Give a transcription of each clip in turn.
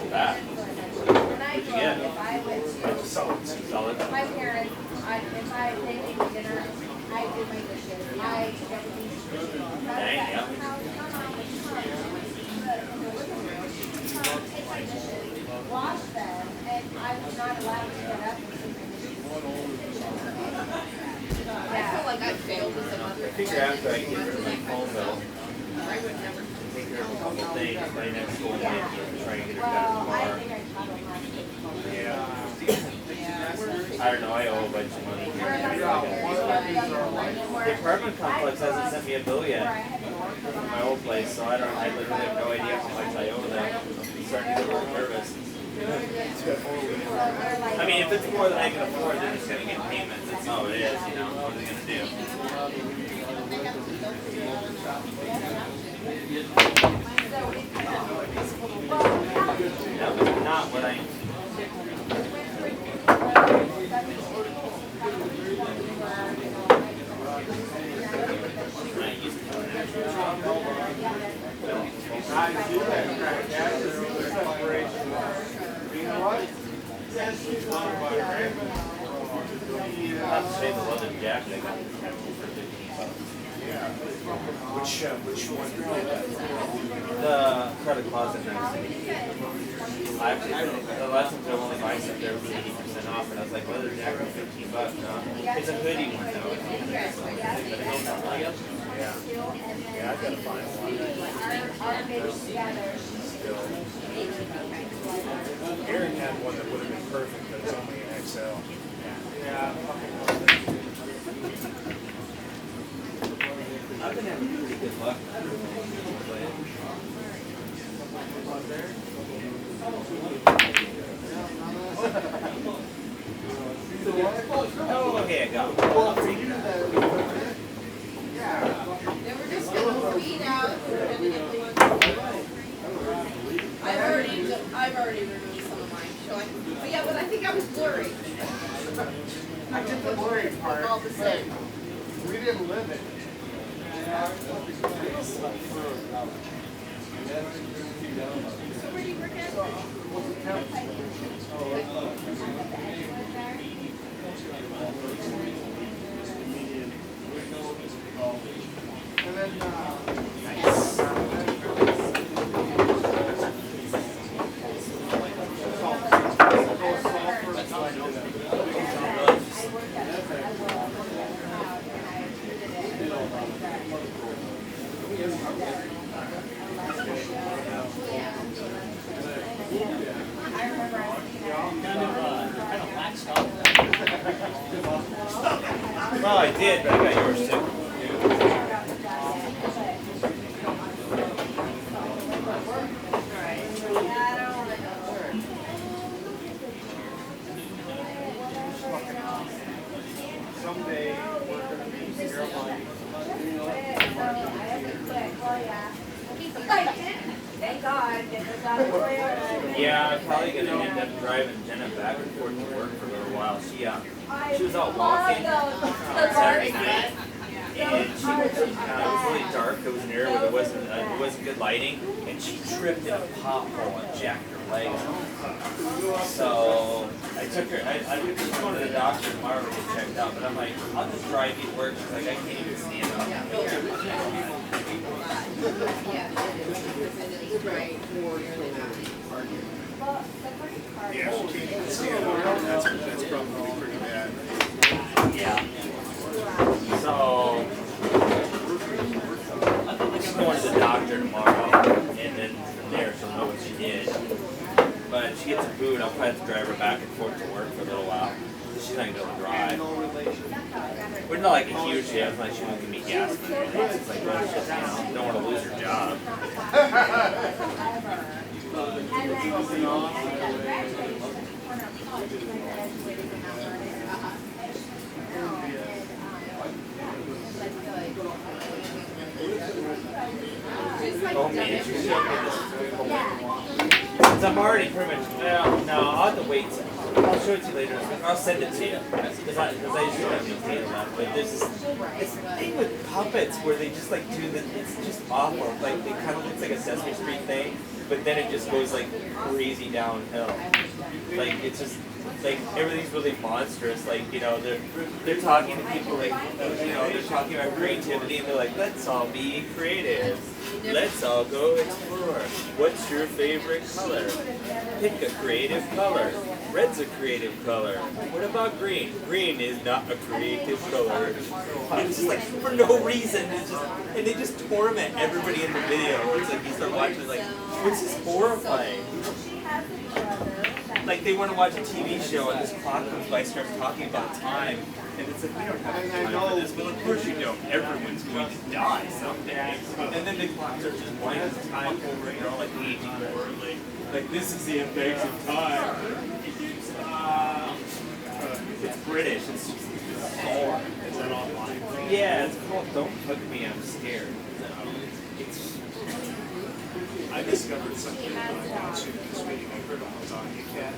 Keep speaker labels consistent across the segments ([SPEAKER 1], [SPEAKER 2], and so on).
[SPEAKER 1] That. What'd you get?
[SPEAKER 2] Solid.
[SPEAKER 1] Solid.
[SPEAKER 3] My parents, they make me dinner. I do my dishes. I do everything.
[SPEAKER 1] Dang, yeah.
[SPEAKER 3] Take my dishes, wash them, and I was not allowed to get up and take my dishes.
[SPEAKER 4] I feel like I failed as a mother.
[SPEAKER 1] I figure after I get rid of my phone bill,
[SPEAKER 4] I would never.
[SPEAKER 1] take care of a couple things, my next goal might be to try and get her
[SPEAKER 3] Well,
[SPEAKER 1] better
[SPEAKER 3] I
[SPEAKER 1] tomorrow.
[SPEAKER 3] think I traveled last week.
[SPEAKER 1] Yeah. I don't know, I owe a bunch of money here.
[SPEAKER 3] Where am I
[SPEAKER 1] The apartment complex hasn't sent me a bill yet from my old place, so I literally have no idea how much I owe them. I'm starting to get a little nervous. I mean, if it's more than I can afford, they're just gonna get payments. That's all it is, you know. What are they gonna do? That was not what I. I'll say the leather jacket I got for $15.
[SPEAKER 2] Which one?
[SPEAKER 1] The credit closet next to me. I actually, the last time I only buy stuff there was 80% off, and I was like, leather jacket, $15. It's a hoodie one though.
[SPEAKER 2] Yeah. Yeah, I've got to find one. Aaron had one that would have been perfect, but it's only an XL.
[SPEAKER 1] I've been having pretty good luck. Oh, okay, I got it.
[SPEAKER 4] They were just gonna weed out I've already removed some of mine. So but yeah, but I think I was blurry.
[SPEAKER 5] I did the blurry part.
[SPEAKER 4] All the same.
[SPEAKER 5] We didn't live it.
[SPEAKER 4] So where do you work at?
[SPEAKER 5] And then,
[SPEAKER 1] Well, I did, but I got yours too.
[SPEAKER 5] someday we're going to be airline.
[SPEAKER 3] Thank God.
[SPEAKER 1] Yeah, I'm probably gonna end up driving Jenna back and forth to work for a little while. She was out walking on Saturday night, and it was really dark. There was an area where there wasn't good lighting, and she tripped in a pothole and jacked her leg. So I took her. She's going to the doctor tomorrow to get checked out. But I'm like, I'll just drive you to work. She's like, I can't even stand up.
[SPEAKER 4] Right.
[SPEAKER 2] Yeah, she can't even stand up. That's probably pretty bad.
[SPEAKER 1] Yeah. So she's going to the doctor tomorrow, and then from there she'll know what she did. But if she gets a boot, I'll probably have to drive her back and forth to work for a little while. She's not gonna be able to drive. We're not like a huge deal. It's like she won't give me gas. It's like, well, it's just, you know, don't want to lose her job. Oh man, she's so good. Since I'm already pretty much, well, no, I'll have to wait. I'll show it to you later. I'll send it to you. Because I usually don't maintain them. But there's this thing with puppets where they just like do the, it's just awful. Like, it kind of looks like a Sesame Street thing. but then it just goes like crazy downhill. Like it's just like everything's really monstrous. Like they're talking to people like they're talking about creativity and they're like, let's all be creative. Let's all go explore. What's your favorite color? Pick a creative color. Red's a creative color. What about green? Green is not a creative color. And it's just like for no reason. And they just torment everybody in the video. It's like you start watching like, it's just horrifying. Like they want to watch a TV show and this clock comes by, starts talking about time. And it's like, we don't have time for this. But of course you don't. Everyone's going to die someday. And then the clocks are just winding time over and they're all like aging horribly. Like this is the effects of time. It's British. It's bizarre.
[SPEAKER 2] Is that online?
[SPEAKER 1] Yeah, it's called Don't Hug Me, I'm Scared. It's
[SPEAKER 2] I discovered something on YouTube this week. I heard it was on YouCat.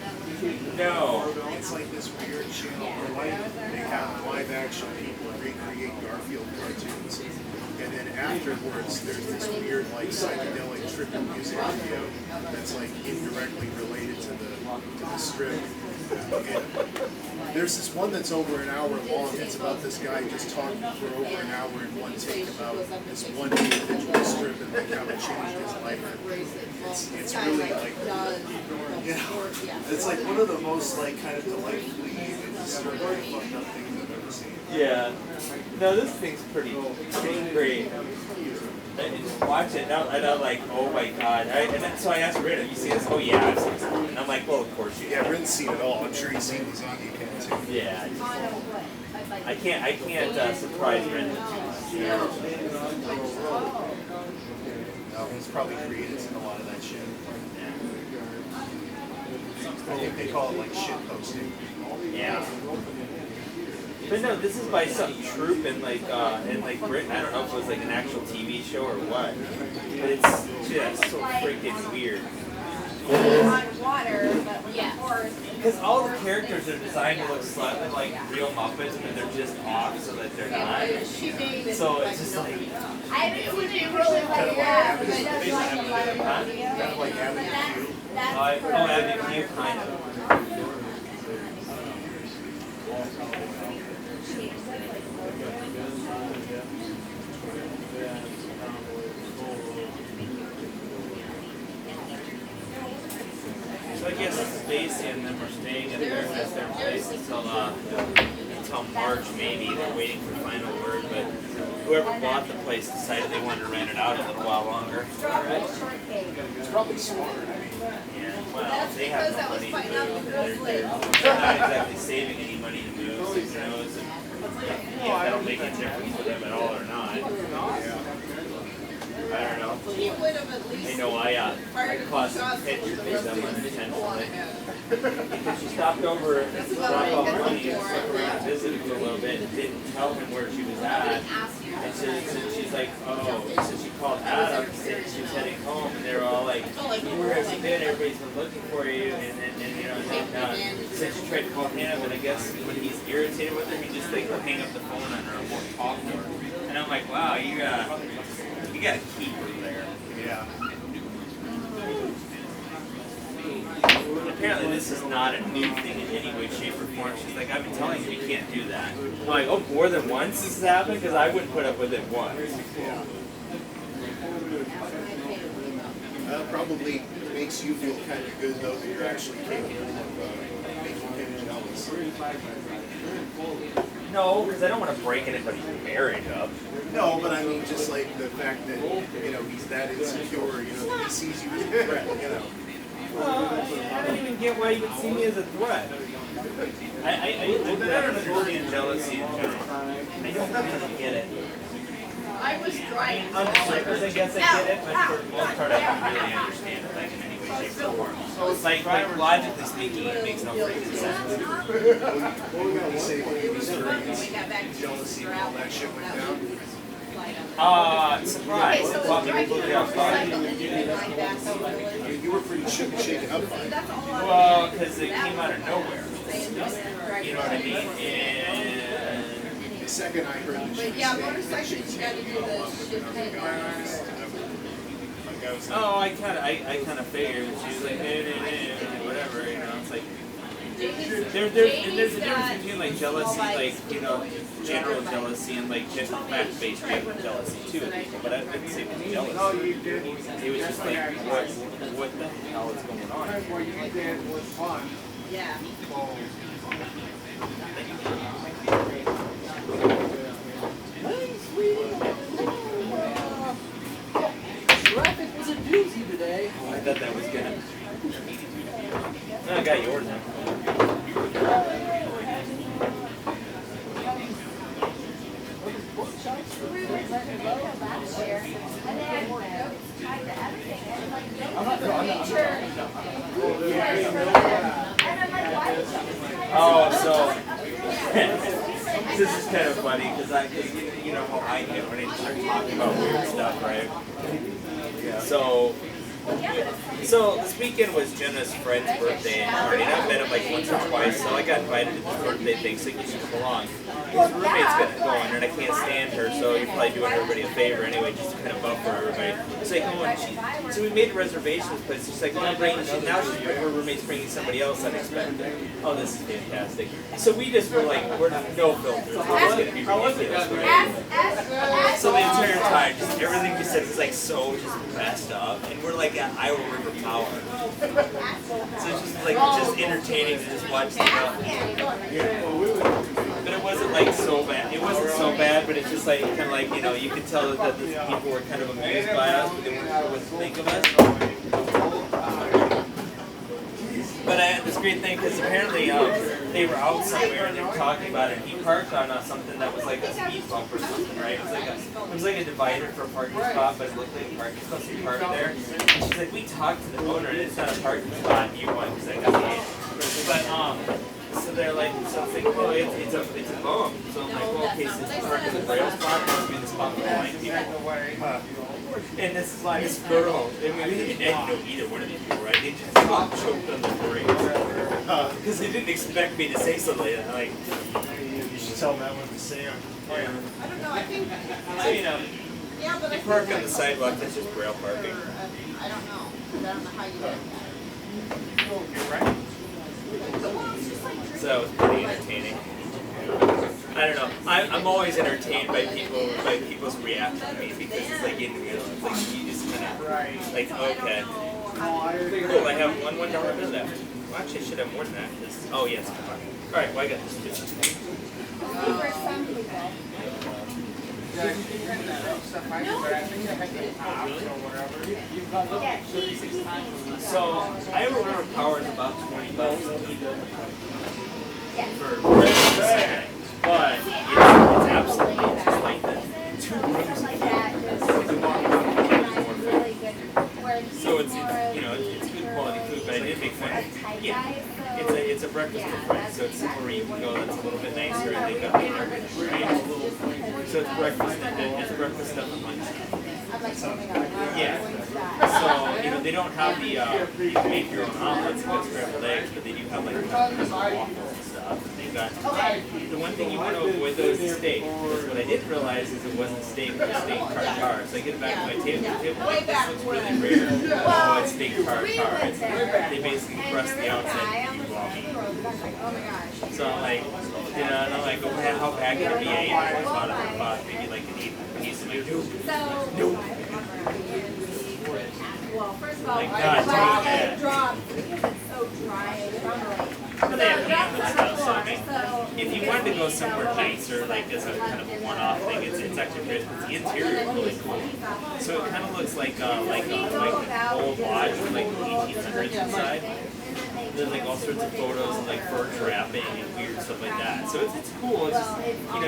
[SPEAKER 1] no.
[SPEAKER 2] It's like this weird channel where they have live action people recreate Garfield cartoons. And then afterwards, there's this weird, like, psychedelic trippy music video that's, like, indirectly related to the strip. And there's this one that's over an hour long. It's about this guy just talking for over an hour in one take about this one individual strip and, like, how it changed his life. It's really, like, it's like one of the most, like, kind of delightfully disturbing, fucked up things I've ever seen.
[SPEAKER 1] Yeah. No, this thing's pretty great. And just watch it, and I'm like, oh my god. So I asked Rin, have you seen this? Oh yeah, I've seen this. And I'm like, well, of course you have.
[SPEAKER 2] Yeah, Rin's seen it all. I'm sure he's seen these on YouCat too.
[SPEAKER 1] Yeah. I can't surprise Rin with too much.
[SPEAKER 2] No, he's probably created a lot of that shit. I think they call it like shit posting.
[SPEAKER 1] Yeah. But no, this is by some troupe in like Britain. I don't know if it was like an actual TV show or what. But it's just so freaking weird.
[SPEAKER 3] On water, but
[SPEAKER 4] Yeah.
[SPEAKER 3] of course.
[SPEAKER 1] Because all the characters are designed to look slightly like real Muppets, but they're just off so that they're not.
[SPEAKER 4] She made it.
[SPEAKER 1] So it's just like,
[SPEAKER 3] I haven't seen it really like that, but it does like a lot of
[SPEAKER 1] huh?
[SPEAKER 3] videos.
[SPEAKER 2] Kind of like Avenue Q.
[SPEAKER 3] That's for
[SPEAKER 1] Avenue Q, kind of. So I guess Stacy and them are staying at their place until March maybe. They're waiting for final word, but whoever bought the place decided they wanted to rent it out a little while longer.
[SPEAKER 3] strawberry shortcake.
[SPEAKER 2] It's probably smart.
[SPEAKER 1] Yeah, well, they have
[SPEAKER 4] because
[SPEAKER 1] no
[SPEAKER 4] that was
[SPEAKER 1] money to
[SPEAKER 4] fighting out
[SPEAKER 1] move.
[SPEAKER 4] the
[SPEAKER 1] They're
[SPEAKER 4] girls'
[SPEAKER 1] not exactly saving any money to move, so who knows if that'll make a difference for them at all or not. I don't know.
[SPEAKER 4] He would have at
[SPEAKER 1] I
[SPEAKER 4] least
[SPEAKER 1] know I
[SPEAKER 4] fired a
[SPEAKER 1] caused
[SPEAKER 4] few
[SPEAKER 1] some
[SPEAKER 4] shots
[SPEAKER 1] pictures
[SPEAKER 4] with
[SPEAKER 1] for them
[SPEAKER 4] the
[SPEAKER 1] unintentionally. Because she stopped over and dropped off money and stuck around and visited for a little bit and didn't tell him where she was at. And so she's like, oh, so she called Adam, said she was heading home, and they were all like, where have you been? Everybody's been looking for you, and so she tried to call him, and I guess when he's irritated with her, he just like will hang up the phone on her and won't talk to her. And I'm like, wow, you gotta keep her there.
[SPEAKER 2] Yeah.
[SPEAKER 1] Apparently this is not a new thing in any way, shape, or form. She's like, I've been telling you can't do that. I'm like, oh, more than once this has happened? Because I wouldn't put up with it once.
[SPEAKER 2] Yeah. That probably makes you feel kind of good, though, that you're actually capable of making him jealous.
[SPEAKER 1] No, because I don't want to break anybody's marriage up.
[SPEAKER 2] No, but I mean, just like the fact that, he's that insecure, that he sees you as a threat,
[SPEAKER 1] I don't even get why you would see me as a threat. I'm better than understand jealousy in general. I don't really get it.
[SPEAKER 4] I was driving.
[SPEAKER 1] On the surface, I guess I get it, but for the most part, I don't really understand it like in any way, shape, or form. Like logically speaking, it makes no freaking sense.
[SPEAKER 2] What would you say when you experienced jealousy and all that shit went down?
[SPEAKER 1] Surprise.
[SPEAKER 4] So
[SPEAKER 1] Well,
[SPEAKER 4] driving
[SPEAKER 1] people look
[SPEAKER 4] around
[SPEAKER 1] out
[SPEAKER 4] the
[SPEAKER 1] far.
[SPEAKER 4] cycle and then like back over the
[SPEAKER 2] I mean, you were pretty shaken up by it.
[SPEAKER 4] That's all I
[SPEAKER 1] Well, because it came out of nowhere.
[SPEAKER 4] was.
[SPEAKER 1] You know what I mean? And
[SPEAKER 2] The second I heard that she
[SPEAKER 4] But
[SPEAKER 2] was
[SPEAKER 4] yeah,
[SPEAKER 2] staying,
[SPEAKER 4] motorcycles, you gotta do the shift head.
[SPEAKER 2] I I was like,
[SPEAKER 1] Oh, I kind of figured. She was like, whatever, you know. It's like there's a difference between like jealousy, like general jealousy, and like just fact-based jealousy too. But I didn't say it was jealousy.
[SPEAKER 5] No, you did.
[SPEAKER 1] It was just like, what the hell is going on?
[SPEAKER 5] What you did was fun.
[SPEAKER 4] Yeah.
[SPEAKER 6] Traffic was a doozy today.
[SPEAKER 1] I thought that was good. No, I got yours now.
[SPEAKER 3] We were last year, and then tried to everything, and like, nature. And I'm like, why did you?
[SPEAKER 1] Oh, so this is kind of funny because you know how I get when I start talking about weird stuff, right? So this weekend was Jenna's friend's birthday party, and I've met him like once or twice, so I got invited to this birthday thing, so you should come along. His roommate's gonna go on, and I can't stand her, so you're probably doing everybody a favor anyway, just to kind of buffer everybody. It's like, so we made a reservation but she's like, now her roommate's bringing somebody else unexpected. Oh, this is fantastic. So we just were like, we're no filters. It's gonna be ridiculous, right? So the entire time, just everything she says is like so just messed up, and we're like at Iowa River Power. So it's just like just entertaining to just watch stuff. But it wasn't like so bad. It wasn't so bad, but it's just like kind of like you could tell that the people were kind of amused by us, but they weren't sure what to think of us. But I had this great thing because apparently they were out somewhere and they were talking about it. He parked on something that was like a speed bump or something, right? It was like a divider for a parking spot, but it looked like a parking spot, so he parked there. And she's like, we talked to the owner, and it's not a parking spot. You want because I got the hand. But so they're like, so it's like, well, it's a bump. So I'm like, well, okay, so it's parking the rail spot, it must be the spot for blind people. And this is like this girl. I mean, we didn't know either one of these people, right? They just got choked on the brakes because they didn't expect me to say something like that. Like,
[SPEAKER 2] you should tell that one to Sam.
[SPEAKER 4] I don't know, I think,
[SPEAKER 1] so
[SPEAKER 4] yeah, but I
[SPEAKER 1] you
[SPEAKER 4] think.
[SPEAKER 1] park on the sidewalk. That's just braille parking.
[SPEAKER 4] I don't know, I don't know how you do that.
[SPEAKER 1] So that was pretty entertaining. I don't know. I'm always entertained by people's reaction to me because it's like it's like you just kind of like okay. Cool. I have $1 bill left. Well, actually, I should have more than that. Oh yes. All right. Well, I got this too.
[SPEAKER 3] For some people.
[SPEAKER 1] So I remember Power is about $20 for but it's absolutely just like the 2 rooms. So it's good quality food, but I did make fun. Yeah, it's a breakfast buffet, so it's somewhere where you can go that's a little bit nicer and they got me everything, right? So it's breakfast stuff and lunch. Yeah. So they don't have the you can make your own omelets and scrambled eggs, but they do have like waffles and stuff. And they got the one thing you want to avoid though is steak. Because what I didn't realize is it wasn't steak, it was steak tartare. So I get it back to my table. The table like this looks really rare. Oh, it's steak tartare. They basically crust the outside and you raw meat. So I'm like, and I'm like, oh man, how bad can it be? I ate it about maybe like an 8 piece. I'm like, nope.
[SPEAKER 3] Well, first of all,
[SPEAKER 1] Like,
[SPEAKER 3] our
[SPEAKER 1] God,
[SPEAKER 3] it drops because it's so dry and crumbly.
[SPEAKER 1] But they have ham and stuff, so I mean, if you wanted to go somewhere nicer, like as a kind of a one-off thing, it's actually good. The interior is really cool. So it kind of looks like an old lodge from like the 1800s inside. There's like all sorts of photos and like fur trapping and weird stuff like that. So it's cool. It's just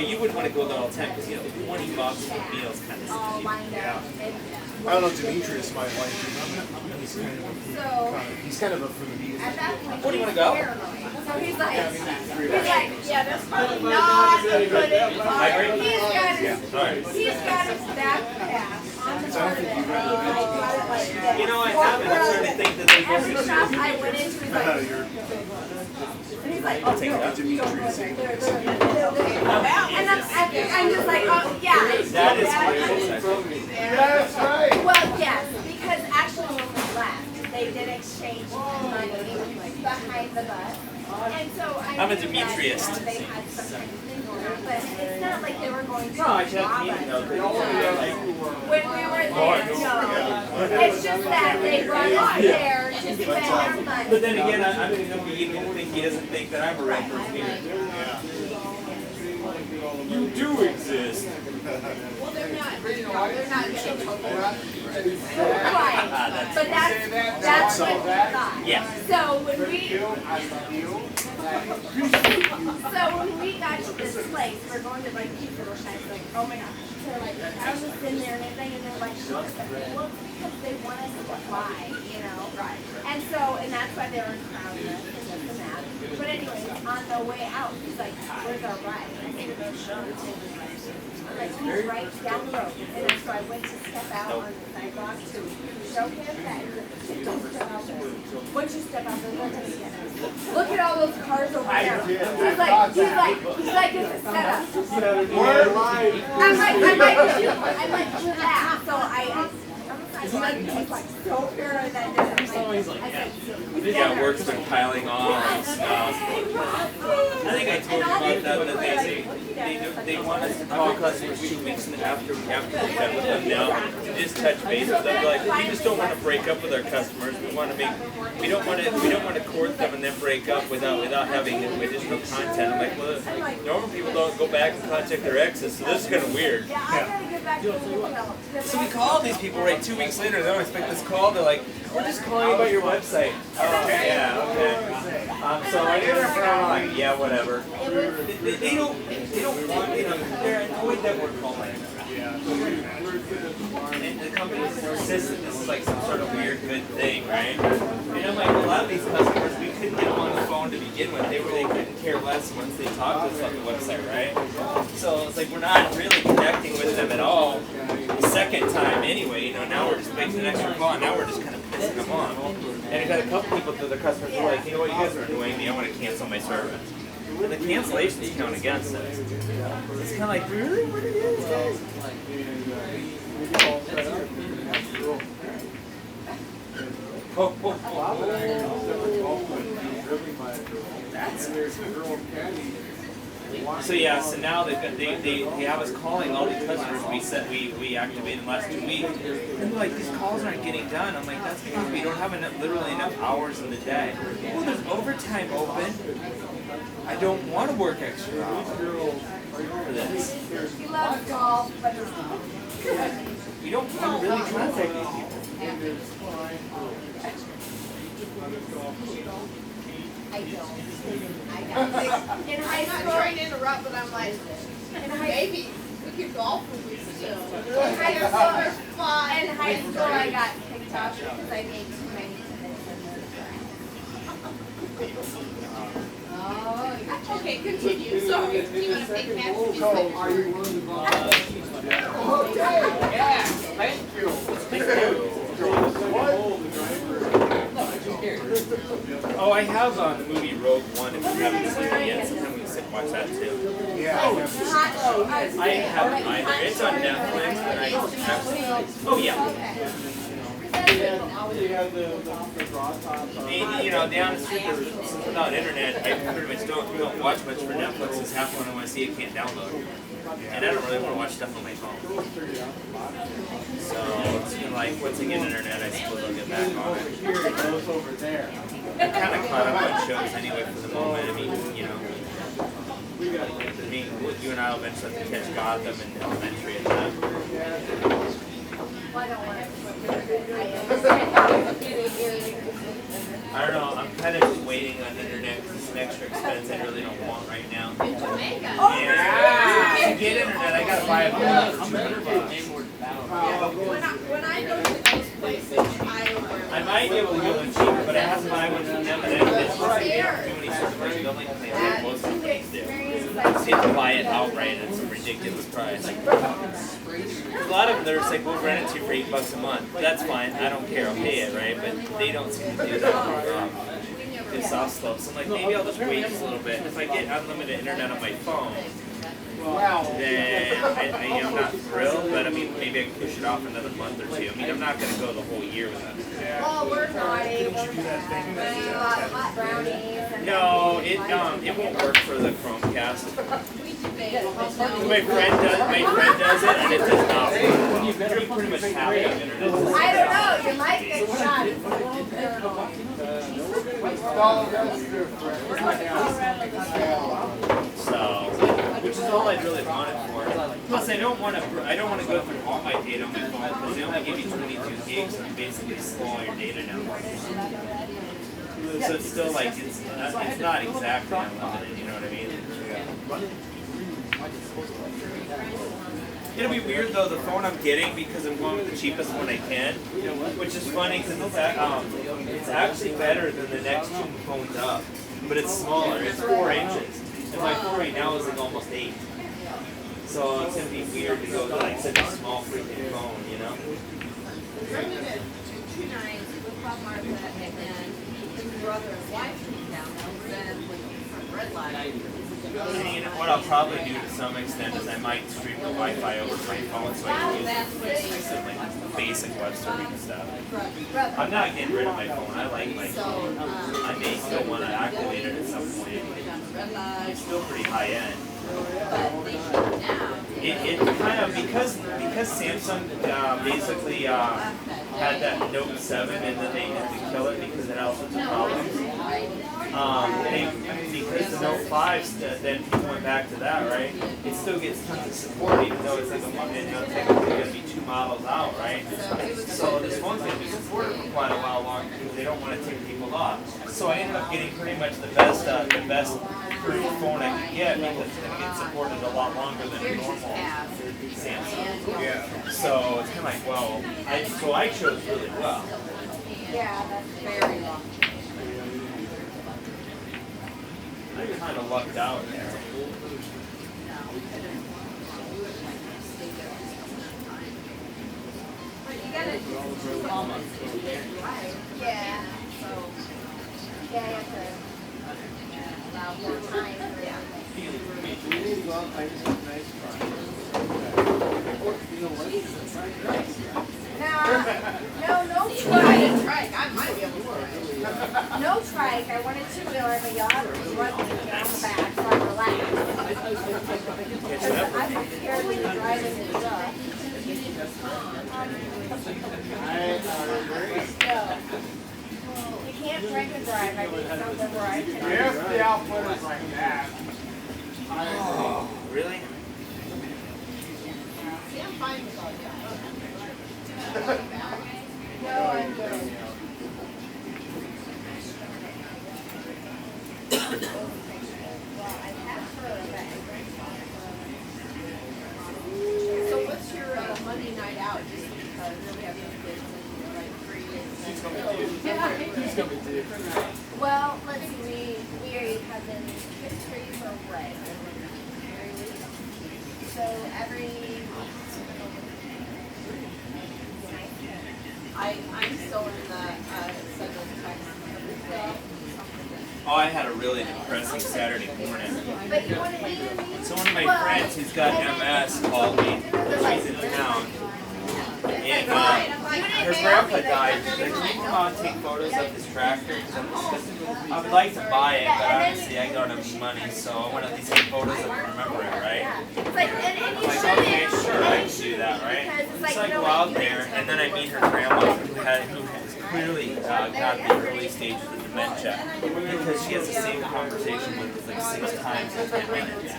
[SPEAKER 1] you wouldn't want to go there all the time because $20 for a meal is kind of steep.
[SPEAKER 2] Yeah. I don't know, Demetrius might like it. He's kind of a foodie.
[SPEAKER 1] What do you want to go?
[SPEAKER 3] So he's like, yeah, that's probably not a good info. He's got his backpack on the toilet.
[SPEAKER 1] I haven't. I'm starting to think that they
[SPEAKER 3] Every shop I went into, he's like, and he's like,
[SPEAKER 1] I'll take that.
[SPEAKER 2] Demetrius.
[SPEAKER 3] and I'm just like, oh, yeah.
[SPEAKER 1] That is
[SPEAKER 3] That's
[SPEAKER 1] weird.
[SPEAKER 5] That's right.
[SPEAKER 3] Well, yes, because they did exchange money behind the bus. And so
[SPEAKER 1] I'm a
[SPEAKER 3] knew
[SPEAKER 1] Demetrius.
[SPEAKER 3] That, they had some kind of thing going on, but it's not like they were going to
[SPEAKER 1] No, I can't
[SPEAKER 3] rob
[SPEAKER 1] eat
[SPEAKER 3] us.
[SPEAKER 1] no.
[SPEAKER 3] When we were there, no. It's just that they brought us there to spend our money.
[SPEAKER 1] But then again, I'm going to be even think he doesn't think that I'm a reckless leader. You do exist.
[SPEAKER 4] Well, they're not getting total.
[SPEAKER 3] Right, but that's what we thought.
[SPEAKER 1] Yeah.
[SPEAKER 3] So when we got to this place, we're going to like keep little shops, like, oh my gosh. They're like, I was just in there and everything, and they're like, well, because they want us to buy, you know. Right. And so, and that's why they were crowded us and this and that. But anyways, on the way out, he's like, where's our ride? And I said, like, he's right down the road. And so I went to step out on the sidewalk to show him that don't step out there. Once you step out there, look at it again. Look at all those cars over there. He's like, it's a setup. I'm like, do that. So he's like so paranoid that
[SPEAKER 1] Yeah, work's been piling on and stuff. I think I told you about that they want us to call customers 2 weeks after we're done with them now. To just touch base with them. Like, we just don't want to break up with our customers. We don't want to court them and then break up without having additional content. I'm like, well, normal people don't go back and contact their exes, so this is kind of weird. So we call these people right 2 weeks later. They don't expect this call. They're like, we're just calling about your website. Oh, yeah, okay. So I never like, yeah, whatever. They don't want, they're annoyed that we're calling. And the companies insist that this is like some sort of weird good thing, right? And I'm like, a lot of these customers, we couldn't get them on the phone to begin with. They couldn't care less once they talked to us on the website, right? So it's like we're not really connecting with them at all. The second time anyway, now we're just making an extra call, and now we're just kind of pissing them off. And I got a couple people to the customers who are like, you know what, you guys are annoying me, I want to cancel my service. And the cancellations count against it. It's kind of like, really? What are you guys? So yeah, so now they have us calling all these customers we activated in the last 2 weeks. And they're like, these calls aren't getting done. I'm like, that's because we don't have literally enough hours in the day. Well, there's overtime open. I don't want to work extra hours for this.
[SPEAKER 3] He loves golf, but
[SPEAKER 1] We don't want to really contact these people.
[SPEAKER 3] I don't. In high
[SPEAKER 4] I'm not
[SPEAKER 3] school,
[SPEAKER 4] trying to interrupt, but I'm like, maybe we could golf with you still.
[SPEAKER 3] in high school, I got kicked off because I made too many commitments.
[SPEAKER 4] Oh, okay, continue. Sorry. Do you want to take Matt's piece?
[SPEAKER 5] Yeah, thank you.
[SPEAKER 1] Oh, I have the movie Rogue One. If you haven't seen it yet, sometime we can sit and watch that too.
[SPEAKER 2] Yeah.
[SPEAKER 1] I haven't either. It's on Netflix, but I oh yeah. And, the honest truth is, since without internet, I pretty much don't watch much for Netflix. It's half when I want to see it can't download. And I don't really want to watch stuff on my phone. So it's kind of like once I get internet, I suppose I'll get back on it. I'm kind of caught up on shows anyway for the moment. I mean, you and I will eventually have to catch Gotham and Elementary and that. I don't know, I'm kind of just waiting on internet because it's an extra expense I really don't want right now.
[SPEAKER 4] In Jamaica.
[SPEAKER 1] Yeah, to get internet, I gotta buy a $100.
[SPEAKER 4] When I go to those places,
[SPEAKER 1] I might be able to get one cheaper, but I have to buy one from them, and it's too many servers building plans like most companies do. So you have to buy it outright, and it's a ridiculous price. A lot of them, they're just like, we'll rent it to you for $8 a month. That's fine, I don't care, I'll pay it, right? But they don't seem to do that. It's soft slope. So I'm like, maybe I'll just wait just a little bit. If I get unlimited internet on my phone, then I'm not thrilled, but I mean, maybe I can push it off another month or two. I mean, I'm not going to go the whole year with it.
[SPEAKER 3] Well, we're naughty. We're hot brownies. And
[SPEAKER 1] No, it won't work for the Chromecast. My friend does it, and it does not work well. You're pretty much happy on internet.
[SPEAKER 3] I don't know. You might get shot.
[SPEAKER 1] So, which is all I really want it for. Plus, I don't want to go through all my data on my phone because they only give you 22 gigs, and you basically slow all your data down. So it's still like it's not exactly unlimited. You know what I mean? It'll be weird though, the phone I'm getting, because I'm going with the cheapest one I can, which is funny because it's actually better than the next two phones up, but it's smaller. It's 4 inches, and my phone right now is like almost 8. So it's gonna be weird to go to like such a small freaking phone, you know?
[SPEAKER 4] I did 2 nights with Bob Martha, and then his brother and wife came down, and then from Red Light.
[SPEAKER 1] And you know what I'll probably do to some extent is I might stream the Wi-Fi over my phone so I can use some like basic web surfing stuff. I'm not getting rid of my phone. I like my phone. I may still want to activate it at some point. It's still pretty high end. It kind of because Samsung basically had that Note 7 and then they had to kill it because it had all sorts of problems. Because the Note 5, then people went back to that, right? It still gets tons of support, even though it's like technically going to be 2 models out, right? So this phone's going to be supported for quite a while longer because they don't want to take people off. So I ended up getting pretty much the best phone I could get because it's going to get supported a lot longer than a normal Samsung.
[SPEAKER 2] Yeah.
[SPEAKER 1] So it's kind of like, well, I chose really well.
[SPEAKER 3] Yeah, that's
[SPEAKER 4] Very long.
[SPEAKER 1] I kind of lucked out there.
[SPEAKER 3] yeah. Yeah, you have to allow more time. Yeah.
[SPEAKER 5] We need to go out and find some nice fries. You know what?
[SPEAKER 3] No
[SPEAKER 4] I
[SPEAKER 3] trike.
[SPEAKER 4] didn't try. I might be able to try it.
[SPEAKER 3] No trike. I wanted 2-wheeler, but y'all have to run me down the back so I relax. Because I'm scared when you're driving and stuff. You can't drink and drive. I need something where I can.
[SPEAKER 5] If the output is like that,
[SPEAKER 1] Oh, really?
[SPEAKER 4] See, I'm fine with all that.
[SPEAKER 3] No, I'm good.
[SPEAKER 4] So what's your Monday night out? Just because we have young kids and you're like free and
[SPEAKER 5] he's coming too.
[SPEAKER 3] Well, let's see. We have been history for bread every week. So every
[SPEAKER 4] I'm still in the scheduled text every day.
[SPEAKER 1] Oh, I had a really depressing Saturday morning.
[SPEAKER 3] But you want to eat in
[SPEAKER 1] So one of my friends who's got MS called me. She's in town. And her grandpa died. She's like, can you come out and take photos of his tractor? I would like to buy it, but obviously I don't have money, so I want to at least take photos of it and remember it, right?
[SPEAKER 3] Like, and you
[SPEAKER 1] Like,
[SPEAKER 3] shouldn't.
[SPEAKER 1] okay, sure, I can do that, right? So I go out there, and then I meet her grandma, who has clearly got the early stages of dementia, because she has the same conversation with us like 6 times in 10 minutes.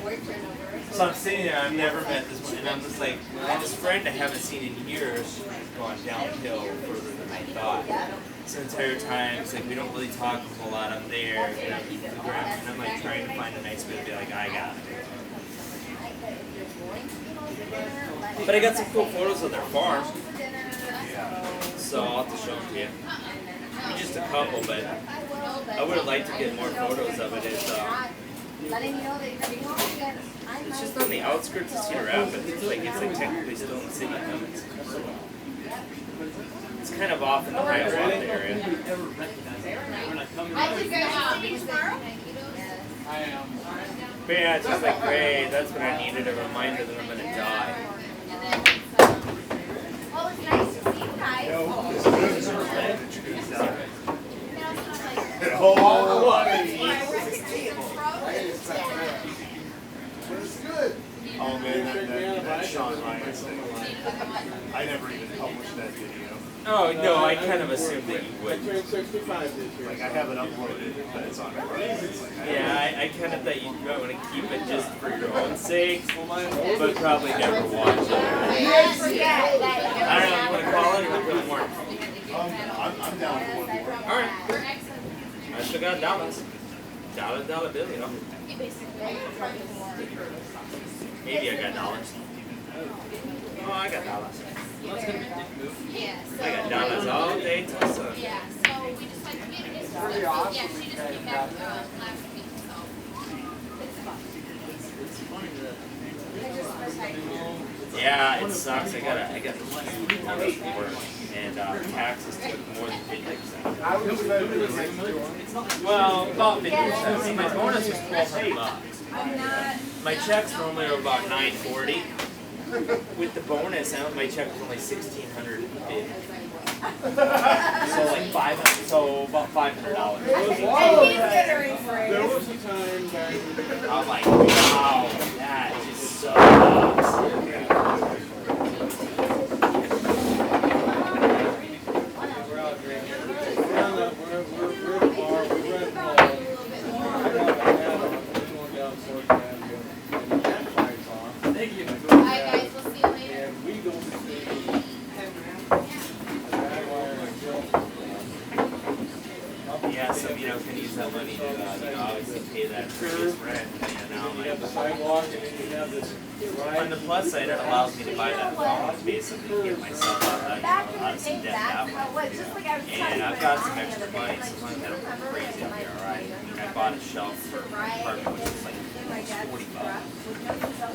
[SPEAKER 1] So I'm sitting there, I've never met this one, and I'm just like, this friend I haven't seen in years, she's gone downhill further than I thought. So the entire time, it's like we don't really talk a whole lot up there, you know, and I'm like trying to find a nice way to be like, I got it. But I got some cool photos of their farm, so I'll have to show them to you. Just a couple, but I would have liked to get more photos of it. It's just on the outskirts of Cedar Rapids. It's like technically still in the city limits. It's kind of off in the High Rock area.
[SPEAKER 5] We're not coming.
[SPEAKER 4] I think I have tomorrow.
[SPEAKER 5] I am.
[SPEAKER 1] But yeah, it's just like, great, that's what I needed, a reminder that I'm gonna die.
[SPEAKER 3] Well, it's nice to see you guys.
[SPEAKER 2] Oh, oh man, that Sean Ryan thing. I never even published that video.
[SPEAKER 1] Oh, no, I kind of assumed that you would.
[SPEAKER 5] Turned 65 this year.
[SPEAKER 2] Like I have it uploaded, but it's on Friday. It's like,
[SPEAKER 1] Yeah, I kind of thought you might want to keep it just for your own sake, but probably never watch it.
[SPEAKER 3] Yes, yeah, that
[SPEAKER 1] I don't know, you want to call it or put more?
[SPEAKER 2] I'm down for one more.
[SPEAKER 1] Alright. I still got dollars. Dollar bill, you know. Maybe I got dollars. Oh, I got dollars.
[SPEAKER 6] That's gonna be a dick move.
[SPEAKER 4] Yeah, so.
[SPEAKER 1] I got dollars all day till sun.
[SPEAKER 4] Yeah, so we just like committed it. Yeah, she just came back last week, so.
[SPEAKER 5] It's funny that.
[SPEAKER 1] Yeah, it sucks. I got $1,000 for work, and taxes took more than 50%.
[SPEAKER 5] I was ready to
[SPEAKER 1] Well, about 50%. See, my bonus was $1,200. My checks normally are about $940. With the bonus, my check was only $1,650. So like $500. So about $500.
[SPEAKER 3] And he's gonna rephrase.
[SPEAKER 5] There was a time back
[SPEAKER 1] I'm like, wow, that just sucks.
[SPEAKER 5] we're out drinking. We're at the bar, we were at the mall. I have a hat on, we're going down Fourth Avenue, and the cat flies off.
[SPEAKER 6] Thank you.
[SPEAKER 4] Alright guys, we'll see you later.
[SPEAKER 5] And we go to see a bad wire and drill.
[SPEAKER 1] Yeah, so can use that money to obviously pay that previous rent. And now
[SPEAKER 5] You have the
[SPEAKER 1] I'm
[SPEAKER 5] sidewalk and then you have this
[SPEAKER 1] on
[SPEAKER 5] ride.
[SPEAKER 1] the plus side, it allows me to buy that phone and basically get myself
[SPEAKER 3] Back in
[SPEAKER 1] out
[SPEAKER 3] the
[SPEAKER 1] of some
[SPEAKER 3] day,
[SPEAKER 1] debt
[SPEAKER 3] that's
[SPEAKER 1] that way.
[SPEAKER 3] what, just like I was telling
[SPEAKER 1] And
[SPEAKER 3] you.
[SPEAKER 1] I've got some extra money, so as long as I don't go crazy, I'll be alright. I bought a shelf for my apartment, which was like $40.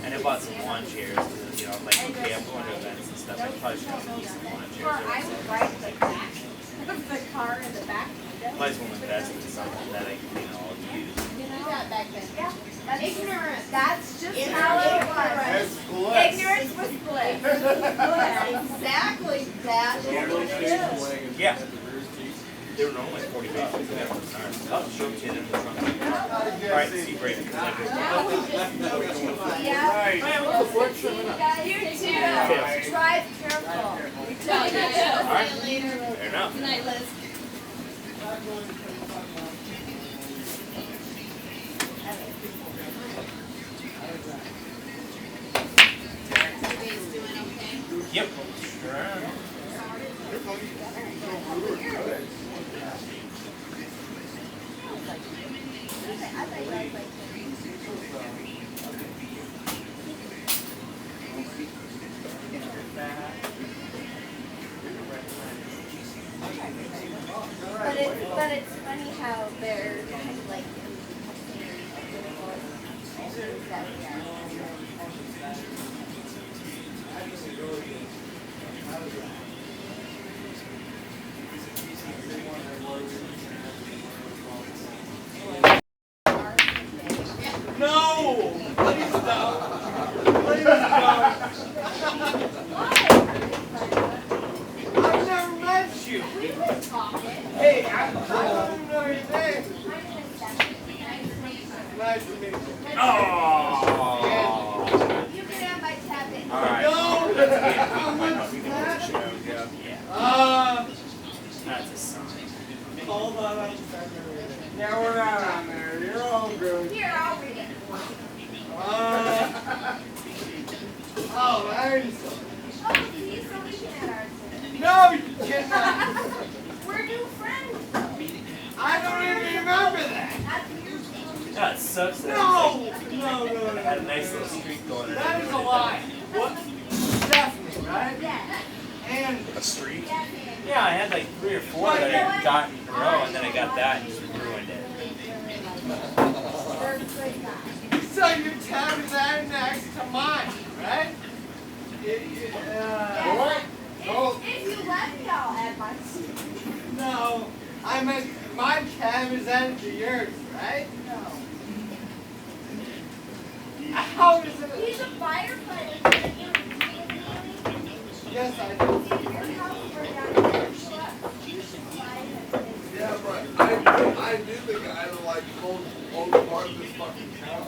[SPEAKER 1] And I bought some lawn chairs, because, like, okay, I'm going to events and stuff, I probably should have used some lawn
[SPEAKER 3] Well, I
[SPEAKER 1] chairs.
[SPEAKER 3] would ride the back of the car in the back.
[SPEAKER 1] Might as well invest in something that I can, I'll use.
[SPEAKER 4] That back then.
[SPEAKER 3] Yeah, that's
[SPEAKER 4] Ignorance.
[SPEAKER 3] That's just
[SPEAKER 4] Ignorance.
[SPEAKER 3] how it was.
[SPEAKER 2] That's bliss.
[SPEAKER 3] Ignorance was bliss.
[SPEAKER 4] Exactly, that is what it is.
[SPEAKER 1] Yeah. They were normally $40. I'll show it to you in the trunk. Alright, see you, great.
[SPEAKER 3] Yeah. You too. Drive careful.
[SPEAKER 1] Alright.
[SPEAKER 4] See you later.
[SPEAKER 1] Fair enough.
[SPEAKER 4] Good night, Liz. Everybody's doing okay?
[SPEAKER 1] Yep. Sure am.
[SPEAKER 3] But it's funny how they're kind of like
[SPEAKER 5] No! Please stop. Please stop. I've never met you. Hey, I don't know your name. Nice to meet you.
[SPEAKER 1] Oh.
[SPEAKER 3] you can have my tablet.
[SPEAKER 1] Alright.
[SPEAKER 5] No!
[SPEAKER 1] Yeah. That's a sign.
[SPEAKER 5] Hold on. Yeah, we're not on there. You're all good.
[SPEAKER 3] Here, I'll read it.
[SPEAKER 5] Oh, there's...
[SPEAKER 3] Oh, see, so we can add ours.
[SPEAKER 5] No, you cannot.
[SPEAKER 3] We're new friends.
[SPEAKER 5] I don't even remember that.
[SPEAKER 3] That's your thing.
[SPEAKER 1] That sucks. That
[SPEAKER 5] No,
[SPEAKER 1] I had a nice little streak going. And
[SPEAKER 5] that is a lie. What? Stephanie, right?
[SPEAKER 3] Yeah.
[SPEAKER 5] And
[SPEAKER 2] A streak?
[SPEAKER 1] Yeah, I had like 3 or 4 that I had gotten in a row, and then I got that and just ruined it.
[SPEAKER 3] They're good guys.
[SPEAKER 5] so your tab is added next to mine, right? What? Oh,
[SPEAKER 3] If you let me, I'll add mine.
[SPEAKER 5] no. I meant my tab is added to yours, right?
[SPEAKER 3] No.
[SPEAKER 5] How is it?
[SPEAKER 3] He's a firefighter.
[SPEAKER 5] Yes, I do.
[SPEAKER 3] Your house burned down. You should fly him.
[SPEAKER 7] Yeah, but I knew the guy that like owned part of this fucking town.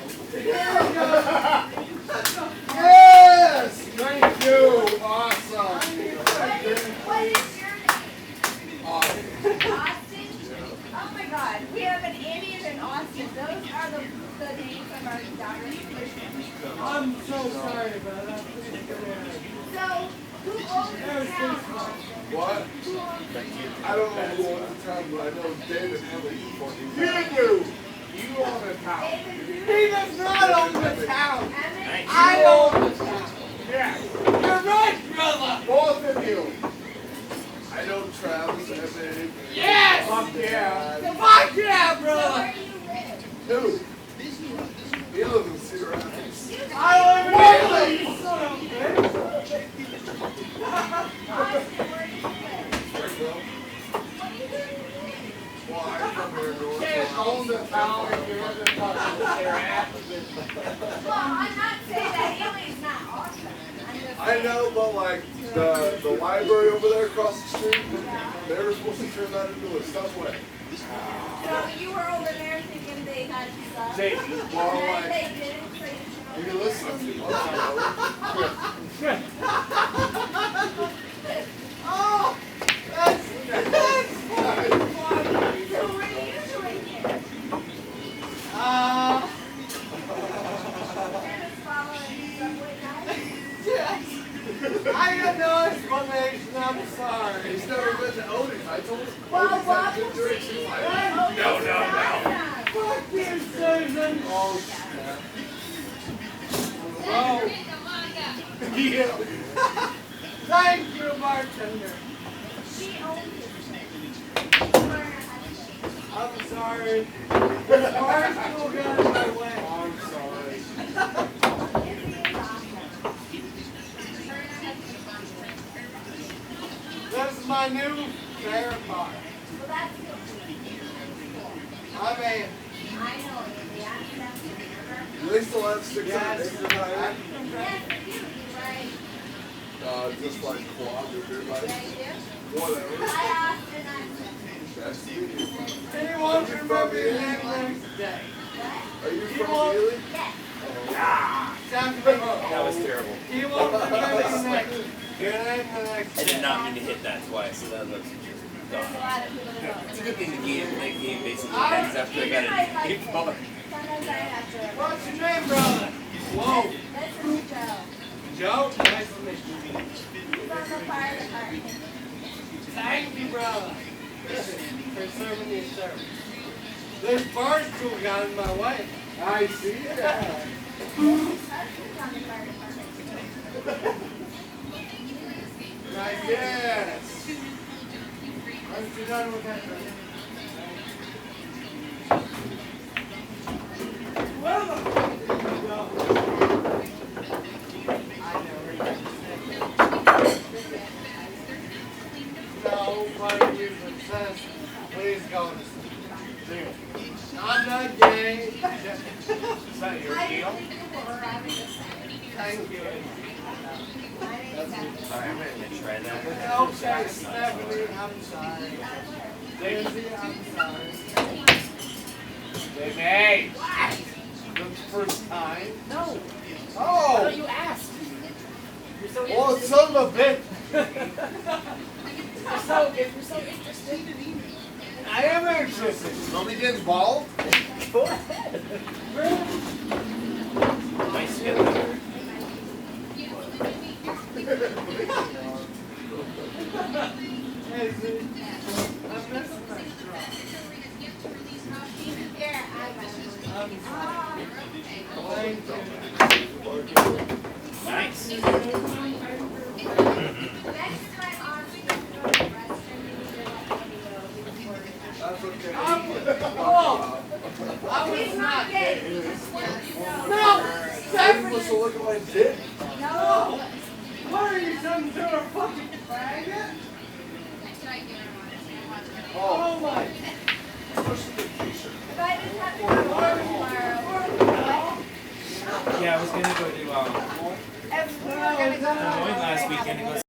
[SPEAKER 7] Yes! Thank you! Awesome!
[SPEAKER 3] What is your name?
[SPEAKER 7] Awesome.
[SPEAKER 3] Austin? Oh my God. We have an Andy and an Austin. Those are the names of our daughters.
[SPEAKER 5] I'm so sorry about that. Please come here.
[SPEAKER 3] So, who owns the town?
[SPEAKER 7] What?
[SPEAKER 3] Who owns the town?
[SPEAKER 7] I don't know who owns the town, but I know David Henley fucking. You do! You own a town.
[SPEAKER 3] David who?
[SPEAKER 5] He does not own the town.
[SPEAKER 3] Emmett?
[SPEAKER 5] I own the town.
[SPEAKER 7] Yeah!
[SPEAKER 5] You're right, brother.
[SPEAKER 7] Both of you! I know Travis and Eddie.
[SPEAKER 5] Yes.
[SPEAKER 7] Fuck yeah!
[SPEAKER 5] Fuck yeah,
[SPEAKER 3] So
[SPEAKER 5] brother.
[SPEAKER 3] where do you live?
[SPEAKER 7] Who? He lives in Cedar Rapids.
[SPEAKER 5] I live in Italy, you son of a bitch.
[SPEAKER 3] Austin, where do you live?
[SPEAKER 7] Springville.
[SPEAKER 3] What are you doing today?
[SPEAKER 7] Well, I come here north.
[SPEAKER 5] Can't own the town if you're in the fucking Cedar Rapids.
[SPEAKER 3] Well, I'm not saying that Ely's not awesome. I'm just
[SPEAKER 7] I know, but like the library over there across the street, they were supposed to turn that into a subway.
[SPEAKER 3] So you were over there thinking they had stuff.
[SPEAKER 7] Well,
[SPEAKER 3] And then
[SPEAKER 7] like,
[SPEAKER 3] they didn't, so you
[SPEAKER 7] you
[SPEAKER 3] should
[SPEAKER 7] listen.
[SPEAKER 5] Oh, that's funny.
[SPEAKER 3] So what are you doing here? Just following subway guys?
[SPEAKER 5] Yes. I got no explanation. I'm sorry.
[SPEAKER 7] He's never been to Odin. I told him.
[SPEAKER 3] Well,
[SPEAKER 7] Odin's had
[SPEAKER 3] welcome
[SPEAKER 7] good drinks. He's like,
[SPEAKER 3] No.
[SPEAKER 5] Fuck you, Susan.
[SPEAKER 7] oh, snap.
[SPEAKER 5] Oh,
[SPEAKER 7] Yeah.
[SPEAKER 5] thank you, bartender.
[SPEAKER 3] She owns it.
[SPEAKER 5] I'm sorry. The bar's still got in my way.
[SPEAKER 7] I'm sorry.
[SPEAKER 5] This is my new favorite car.
[SPEAKER 3] Well, that's good.
[SPEAKER 5] I mean,
[SPEAKER 3] I know, Andy. I'm
[SPEAKER 7] Do they still have 600
[SPEAKER 5] yes.
[SPEAKER 7] acres out
[SPEAKER 3] Yes, they do. Right.
[SPEAKER 7] here? Just like quad or dirt
[SPEAKER 3] Yeah,
[SPEAKER 7] bike?
[SPEAKER 3] you do.
[SPEAKER 7] Whatever.
[SPEAKER 3] Hi, Austin. I'm
[SPEAKER 7] That's you.
[SPEAKER 5] anyone can remember your name next day.
[SPEAKER 7] Are you
[SPEAKER 5] You
[SPEAKER 7] from
[SPEAKER 5] won't-
[SPEAKER 7] Ely?
[SPEAKER 3] Yes.
[SPEAKER 5] Definitely.
[SPEAKER 1] That was terrible.
[SPEAKER 5] He won't remember your name your name the next
[SPEAKER 1] I
[SPEAKER 5] day.
[SPEAKER 1] did not mean to hit that twice, so that looks
[SPEAKER 3] There's a
[SPEAKER 1] gone.
[SPEAKER 3] lot of people that don't.
[SPEAKER 1] It's a good thing the game basically ends after I got a deep ball.
[SPEAKER 3] Sometimes I have to.
[SPEAKER 5] What's your name, brother? Whoa.
[SPEAKER 3] This is Joe.
[SPEAKER 5] Joe? Nice to meet you.
[SPEAKER 3] He's on the fire department.
[SPEAKER 5] Thank you, brother. For serving your service. This bar stool got in my way.
[SPEAKER 7] I see that.
[SPEAKER 3] His husband's on the fire department.
[SPEAKER 5] Yes. Once you're done with that, brother. Where the fuck did you go? I never Nobody usually says, please go to sleep. I'm not gay. Is that your
[SPEAKER 3] I
[SPEAKER 5] deal?
[SPEAKER 3] didn't think you were. I was just saying.
[SPEAKER 5] Thank you.
[SPEAKER 3] My name is Ashley.
[SPEAKER 1] Alright, I'm gonna try that.
[SPEAKER 5] Okay, Stephanie, I'm sorry. Daisy, I'm sorry. Hey, the first time?
[SPEAKER 6] No.
[SPEAKER 5] Oh!
[SPEAKER 6] You asked. You're so
[SPEAKER 5] Well,
[SPEAKER 6] interested.
[SPEAKER 5] son of a bitch!
[SPEAKER 6] If you're so interested.
[SPEAKER 5] I am interested.
[SPEAKER 7] Mommy getting bald?
[SPEAKER 6] Go ahead.
[SPEAKER 1] Nice hit there.
[SPEAKER 5] Hey, Z, I'm missing my truck.
[SPEAKER 3] Here, I got it.
[SPEAKER 5] I'm sorry. Thank you.
[SPEAKER 1] Nice.
[SPEAKER 3] Next time on the restroom, you should let me go before.
[SPEAKER 7] That's okay.
[SPEAKER 5] Oh! I was
[SPEAKER 3] He's
[SPEAKER 5] not
[SPEAKER 3] not gay.
[SPEAKER 5] gay.
[SPEAKER 3] He just wants to know.
[SPEAKER 5] No!
[SPEAKER 7] I'm
[SPEAKER 5] Stephanie!
[SPEAKER 7] supposed to look at my dick.
[SPEAKER 3] No.
[SPEAKER 5] What are you, some sort of fucking faggot? Oh my.
[SPEAKER 7] Push the t-shirt.
[SPEAKER 3] If I just have to go to work tomorrow.
[SPEAKER 1] Yeah, Yeah, I was gonna go to Des Moines last weekend to go